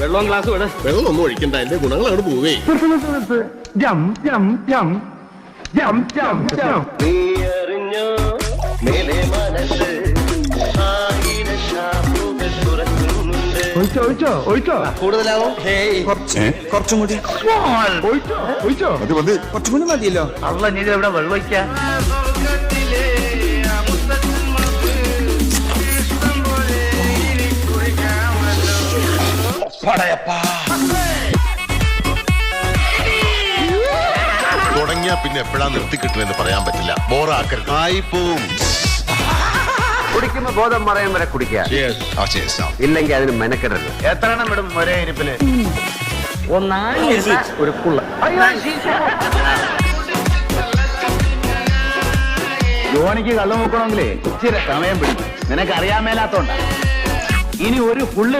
വെള്ളം ഗ്ലാസ് വിട്. വെള്ളം ഒന്നും ഒഴിക്കണ്ട, എന്റെ ഗുണങ്ങളാണ് പോവേ. കൂടുതലാവും കുറച്ചും കൂടി കുറച്ചും കൂടി മതിയല്ലോ. അല്ല നീ എവിടെ വെള്ളം വയ്ക്കാൻ? തുടങ്ങിയാ പിന്നെ എപ്പോഴാ നിർത്തി കിട്ടുമെന്ന് പറയാൻ പറ്റില്ല. ബോറാക്കരുത്, ആയിപ്പോവും. കുടിക്കുമ്പോ ബോധം മറയും വരെ കുടിക്കുക, ഇല്ലെങ്കിൽ അതിന് മെനക്കെടരുത്. എത്ര എണ്ണം വിടും ഒരേ ഇരിപ്പില്? ഒരു പുള്ള. ജോണിക്ക് കള്ളു നോക്കണമെങ്കിലേ ഇച്ചിരി സമയം പിടിക്കും. നിനക്ക് അറിയാൻ മേലാത്തോണ്ട. ഇനി ഒരു പുള്ളി